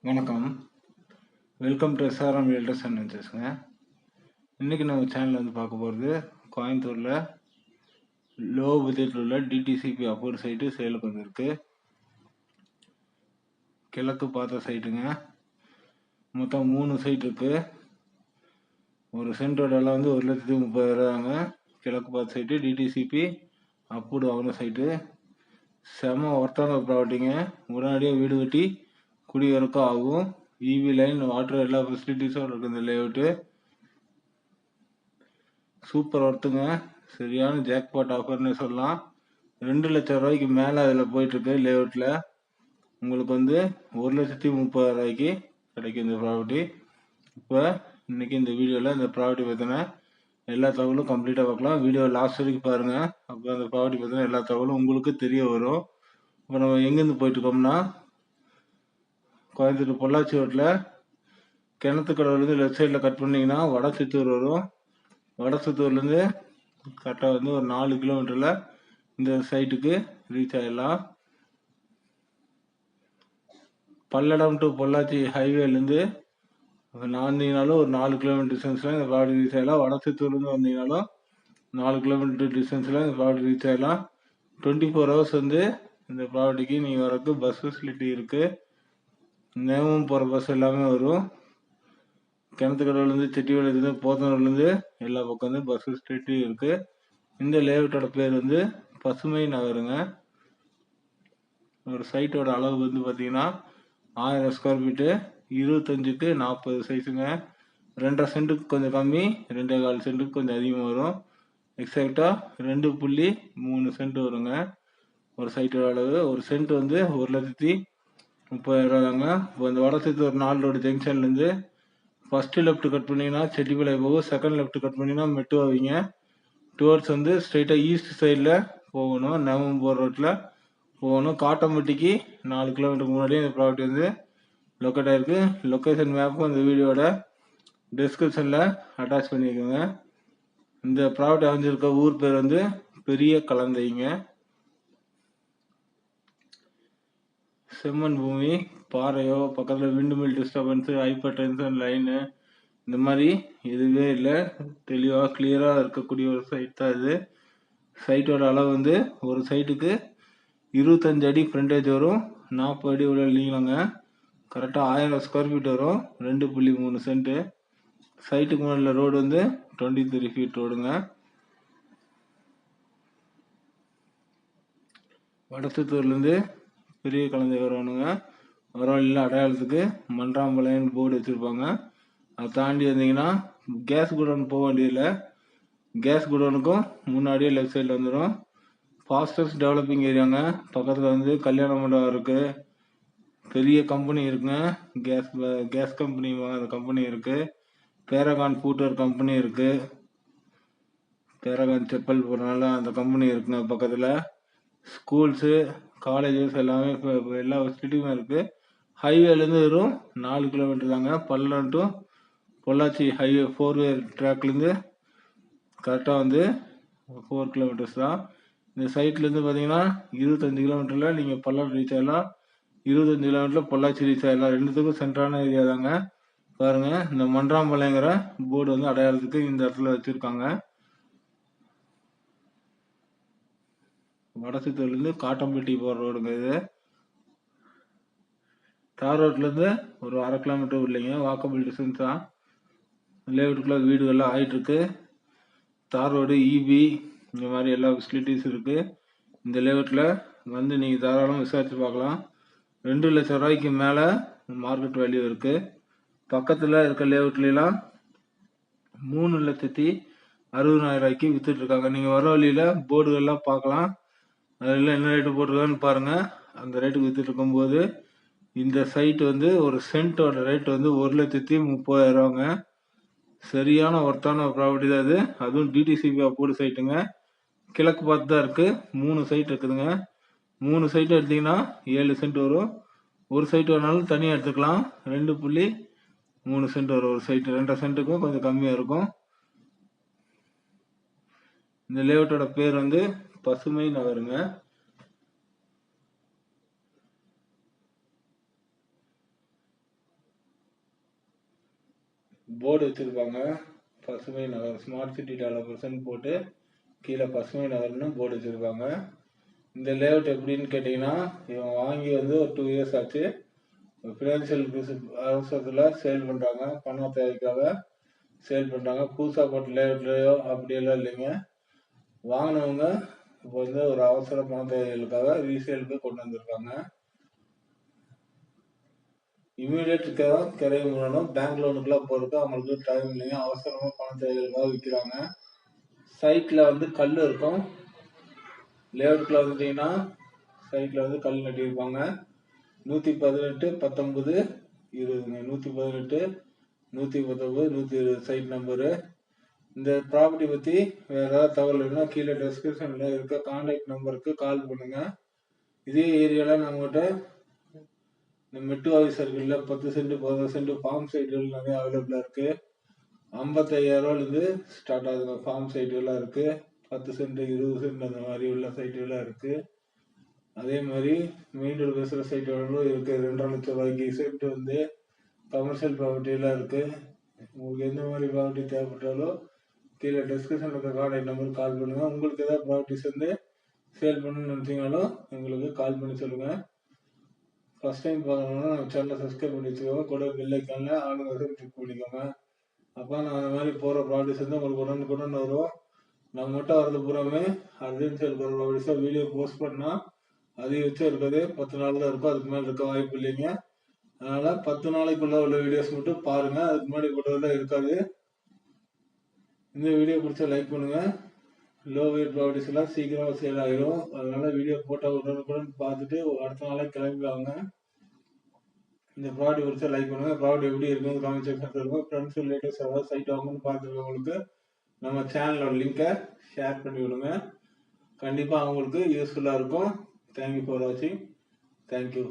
வணக்கம். Welcome to SRM realtors and வெஞ்சர்ஸ்ங்க. இன்றைக்கி நம்ம சேனலில் வந்து பார்க்க போகிறது கோயம்புத்தூரில் லோ பட்ஜெட்டில் உள்ள டிடிசிபி அப்ரூவ்ட் சைட்டு சேலுக்கு வந்துருக்கு. கிழக்கு பார்த்த சைட்டுங்க. மொத்தம் 3 சைட் இருக்குது. ஒரு சென்டோட விலை வந்து 1,30,000 கிழக்கு பார்த்த சைட்டு டிடிசிபி அப்ரூவ்ட் ஆகிற சைட்டு. செம ஒர்த்தான ப்ராப்பர்ட்டிங்க. உடனடியாக வீடு கட்டி குடியிருக்க ஆகும். இவி லைன், வாட்டர் எல்லா ஃபெசிலிட்டிஸும் இருக்குது. இந்த லேஅவுட்டு சூப்பர் ஒர்த்துங்க. சரியான ஜாக்பாட் ஆஃபர்னு சொல்லலாம். 2 லட்சம் ரூபாய்க்கு மேலே அதில் போயிட்டுருக்கு. லேஅவுட்டில் உங்களுக்கு வந்து 1,30,000 கிடைக்கும் இந்த ப்ராப்பர்ட்டி. இப்போ இன்றைக்கி இந்த வீடியோவில் இந்த ப்ராப்பர்ட்டி பற்றின எல்லா தகவலும் கம்ப்ளீட்டாக பார்க்கலாம். வீடியோ லாஸ்ட் வரைக்கும் பாருங்கள். அப்போ அந்த ப்ராப்பர்ட்டி பற்றின எல்லா தகவலும் உங்களுக்கு தெரிய வரும். இப்போ நம்ம எங்கேருந்து போயிட்டுருக்கோம்னா, கோயம்புத்தூர் பொள்ளாச்சி ரோட்டில் கிணத்துக்கடவுலேருந்து லெஃப்ட் சைடில் கட் பண்ணிங்கன்னா வடசித்தூர் வரும். வடசித்தூர்லேருந்து கரெக்டாக வந்து ஒரு 4 கிலோமீட்டரில் இந்த சைட்டுக்கு ரீச் ஆகிடலாம். பல்லடம் டு பொள்ளாச்சி ஹைவேலேருந்து வந்தீங்கனாலும் ஒரு 4 கிலோமீட்டர் டிஸ்டன்ஸில் இந்த ப்ராப்பர்ட்டி ரீச் ஆகிடலாம். வடசித்தூர்லேருந்து வந்தீங்கனாலும் 4 கிலோமீட்டர் டிஸ்டன்ஸில் இந்த ப்ராப்பர்ட்டி ரீச் ஆகிடலாம். 24 ஹவர்ஸ் வந்து இந்த ப்ராப்பர்ட்டிக்கு நீங்கள் வரக்கு பஸ் ஃபெசிலிட்டி இருக்குது. நேமம் போகிற பஸ் எல்லாமே வரும். கிணத்துக்கடவுலேருந்து, செட்டிவேலேருந்து, போத்தனூர்லேருந்து எல்லா பக்கம் வந்து பஸ் ஃபெசிலிட்டி இருக்குது. இந்த லேஅவுட்டோட பேர் வந்து பசுமை நகருங்க. ஒரு சைட்டோட அளவு வந்து பார்த்தீங்கன்னா 1000 ஸ்கொயர் ஃபீட்டு, 25க்கு 40 சைஸுங்க. 2.5 சென்ட்டுக்கு கொஞ்சம் கம்மி, 2.25 சென்ட்டுக்கு கொஞ்சம் அதிகமாக வரும். எக்ஸாக்டாக 2.3 சென்ட் வருங்க ஒரு சைட்டோட அளவு. ஒரு சென்ட் வந்து 1,30,000 தாங்க. இப்போ இந்த வடசித்தூர் 4 ரோடு ஜங்ஷன்லேருந்து ஃபஸ்ட்டு லெஃப்ட் கட் பண்ணிங்கன்னா செட்டிப்பாளையம் போகும். செகண்ட் லெஃப்ட் கட் பண்ணிங்கன்னா மெட்டுவாவிங்க. டுவர்ட்ஸ் வந்து ஸ்ட்ரைட்டாக ஈஸ்ட் சைடில் போகணும். நவம்பர் ரோட்டில் போகணும். காட்டம்பட்டிக்கு 4 கிலோமீட்டருக்கு முன்னாடியே இந்த ப்ராப்பர்ட்டி வந்து லொக்கேட் ஆகிருக்கு. லொக்கேஷன் மேப்பும் இந்த வீடியோட டிஸ்கிரிப்ஷனில் அட்டாச் பண்ணியிருக்கோங்க. இந்த ப்ராப்பர்ட்டி அமைஞ்சிருக்க ஊர் பேர் வந்து பெரிய கலந்தைங்க. செம்மண் பூமி, பாறையோ, பக்கத்தில் wind mill disturbance, hyper tension line, இந்த மாதிரி எதுவே இல்லை. தெளிவாக கிளியராக இருக்கக்கூடிய ஒரு சைட் தான் இது. சைட்டோட அளவு வந்து ஒரு சைட்டுக்கு 25 அடி ஃப்ரண்டேஜ் வரும். 40 அடி உள்ள நீளங்க. கரெக்டாக 1000 ஸ்கொயர் ஃபீட் வரும். 2.3 சென்ட்டு. சைட்டுக்கு முன்னாடி ரோடு வந்து 23 ஃபீட் ரோடுங்க. வடசித்தூர்லேருந்து பெரிய கலந்தை வரணுங்க. வர வழியில் அடையாளத்துக்கு மன்றாம்பாளையம் போர்டு வச்சுருப்பாங்க. அதை தாண்டி வந்தீங்கன்னா கேஸ் குடோன் போக வேண்டியதில்லை. கேஸ் குடோனுக்கும் முன்னாடியே லெஃப்ட் சைடில் வந்துடும். ஃபாஸ்டஸ்ட் டெவலப்பிங் ஏரியாங்க. பக்கத்தில் வந்து கல்யாண மண்டபம் இருக்குது. பெரிய கம்பெனி இருக்குங்க. கேஸ் கம்பெனி, அந்த கம்பெனி இருக்குது. பேரகான் ஃபூட்வேர் கம்பெனி இருக்குது. பேரகான் செப்பல் போடுறதுனால அந்த கம்பெனி இருக்குங்க பக்கத்தில். ஸ்கூல்ஸு, காலேஜஸ் எல்லாமே இப்போ எல்லா ஃபெசிலிட்டியுமே இருக்குது. ஹைவேலேருந்து வெறும் 4 கிலோமீட்டர் தாங்க. பல்லடம் டு பொள்ளாச்சி ஹைவே 4-வே ட்ராக்லேருந்து கரெக்டாக வந்து 4 கிலோமீட்டர்ஸ் தான். இந்த சைட்லேருந்து பார்த்தீங்கன்னா 25 கிலோமீட்டரில் நீங்கள் பல்லடம் ரீச் ஆகலாம். 25 கிலோமீட்டரில் பொள்ளாச்சி ரீச் ஆகலாம். ரெண்டுத்துக்கும் சென்ட்ரான ஏரியா தாங்க. பாருங்கள், இந்த மன்றாம்பாளையங்கிற போர்டு வந்து அடையாளத்துக்கு இந்த இடத்துல வச்சுருக்காங்க. வடசித்தூர்லேருந்து காட்டம்பட்டி போகிற ரோடுங்க இது. தார் ரோட்லேருந்து ஒரு 1/2 கிலோமீட்டர் இல்லைங்க, வாக்கபிள் டிஸ்டன்ஸ் தான். லேஅவுட்டுக்குள்ளே வீடுகள்லாம் ஆகிட்டுருக்கு. தார் ரோடு, இபி, இந்த மாதிரி எல்லா ஃபெசிலிட்டிஸ் இருக்குது. இந்த லேஅவுட்டில் வந்து நீங்கள் தாராளமாக விசாரித்து பார்க்கலாம். 2 லட்சம் ரூபாய்க்கு மேலே மார்க்கெட் வேல்யூ இருக்குது. பக்கத்தில் இருக்க லேஅவுட்லாம் 3,60,000 விற்றுட்ருக்காங்க. நீங்கள் வர வழியில் போர்டுகள்லாம் பார்க்கலாம். அதில் என்ன ரேட்டு போட்டிருக்கான்னு பாருங்கள். அந்த ரேட்டுக்கு விற்றுட்டு இருக்கும்போது இந்த சைட்டு வந்து ஒரு சென்ட்டோட ரேட் வந்து 1,30,000 சரியான ஒர்த்தான ப்ராப்பர்ட்டி தான் இது. அதுவும் டிடிசிபி அப்ரூவ்ட் சைட்டுங்க. கிழக்கு பார்த்து தான் இருக்குது. 3 சைட் இருக்குதுங்க. 3 சைட்டு எடுத்திங்கன்னா 7 சென்ட் வரும். ஒரு சைட்டு வேணாலும் தனியாக எடுத்துக்கலாம். 2.3 சென்ட் வரும் ஒரு சைட்டு. 2.5 சென்ட்டுக்கும் கொஞ்சம் கம்மியாக இருக்கும். இந்த லேஅவுட்டோட பேர் வந்து பசுமை நகருங்க. போர்டு வச்சுருப்பாங்க. பசுமை நகர் ஸ்மார்ட் சிட்டி டெவலப்பர்ஸ்ன்னு போட்டு கீழே பசுமை நகர்னு போர்டு வச்சுருப்பாங்க. இந்த லேஅவுட் எப்படின்னு கேட்டிங்கன்னா, இவங்க வாங்கி வந்து ஒரு 2 இயர்ஸ் ஆச்சு. ஃபினான்ஷியல் அவசரத்தில் சேல் பண்ணுறாங்க, பண தேவைக்காக சேல் பண்ணுறாங்க. புதுசாக போட்ட லேஅவுட்லையோ அப்படியெல்லாம் இல்லைங்க. வாங்கினவங்க இப்போ வந்து ஒரு அவசர பண தேவைகளுக்காக ரீசேலுக்கு கொண்டு வந்திருக்காங்க. இமீடியட் கிரைய மூடணும். பேங்க் லோனுக்குலாம் போகிறதுக்கு அவங்களுக்கு டைம் இல்லைங்க. அவசரமாக பண தேவைகளுக்காக விற்கிறாங்க. சைட்டில் வந்து கல் இருக்கும். லேஅவுட்டில் வந்துட்டிங்கன்னா சைட்டில் வந்து கல் நட்டியிருப்பாங்க. 118, 19, 20ங்க. 118, 119, 120 சைட் நம்பரு. இந்த ப்ராப்பர்ட்டி பற்றி வேறு ஏதாவது தகவல் வேணும்னா கீழே டிஸ்கிரிப்ஷனில் இருக்க கான்டாக்ட் நம்பருக்கு கால் பண்ணுங்கள். இதே ஏரியாவில் நம்மகிட்ட இந்த மெட்டுவாவி சர்க்கிளில் 10 சென்ட் 15 சென்ட் ஃபார்ம் சைட்டுகள் நிறைய அவைலபிளாக இருக்குது. 55,000 ஸ்டார்ட் ஆகுதுங்க. ஃபார்ம் சைட்டுகள்லாம் இருக்குது. 10 சென்ட் 20 சென்ட் அந்த மாதிரி உள்ள சைட்டுகள்லாம் இருக்குது. அதே மாதிரி மெயின் ரோடு பேசுகிற சைட்டுகளும் இருக்குது. 2.5 லட்சம் ரூபாய்க்கு சென்ட் வந்து கமர்ஷியல் ப்ராப்பர்ட்டியெல்லாம் இருக்குது. உங்களுக்கு எந்த மாதிரி ப்ராப்பர்ட்டி தேவைப்பட்டாலும் கீழே டிஸ்கிரிப்ஷனில் இருக்க கான்டாக்ட் நம்பருக்கு கால் பண்ணுங்கள். உங்களுக்கு ஏதாவது ப்ராப்பர்ட்டிஸ் வந்து சேல் பண்ணணும்னு நினச்சிங்கனாலும் எங்களுக்கு கால் பண்ணி சொல்லுங்கள். ஃபஸ்ட் டைம் பார்க்கணுன்னா நம்ம சேனலை சப்ஸ்கிரைப் பண்ணி வச்சுக்கோங்க. கூட பெல் ஐக்கானில் ஆளுங்க கிளிக் பண்ணிக்கோங்க. அப்போ நான் அந்த மாதிரி போகிற ப்ராப்பர்ட்டிஸ் வந்து உங்களுக்கு உடனுக்குடன் வரும். நம்ம மட்டும் வரது பூராமே அர்ஜென்ட் சேல் போகிற ப்ராப்பர்ட்டிஸாக வீடியோ போஸ்ட் பண்ணால் அதிகபட்சம் இருக்கிறது 10 நாள் தான் இருக்கும். அதுக்கு மேலே இருக்க வாய்ப்பு இல்லைங்க. அதனால் 10 நாளைக்குள்ள உள்ள வீடியோஸ் மட்டும் பாருங்கள். அதுக்கு முன்னாடி போட்டதெல்லாம் இருக்காது. இந்த வீடியோ பிடிச்சா லைக் பண்ணுங்கள். லோ வெயிட் ப்ராப்பர்ட்டிஸ் எல்லாம் சீக்கிரமாக சேல் ஆகிடும். அதனால் வீடியோ போட்டால் உடனுக்குடன் பார்த்துட்டு அடுத்த நாளே கிளம்பி வாங்க. இந்த ப்ராடக்ட் பிடிச்சா லைக் பண்ணுங்கள். ப்ராடக்ட் எப்படி இருக்குன்னு கமெண்ட் செக்ஷன் இருக்கும். ஃப்ரெண்ட்ஸ் ரிலேட்டிவ்ஸ் ஏதாவது சைட் வாங்கணும்னு பார்த்துருக்கவங்களுக்கு நம்ம சேனலோட லிங்கை ஷேர் பண்ணி விடுங்க. கண்டிப்பாக அவங்களுக்கு யூஸ்ஃபுல்லாக இருக்கும். தேங்க்யூ ஃபார் வாட்சிங். தேங்க்யூ.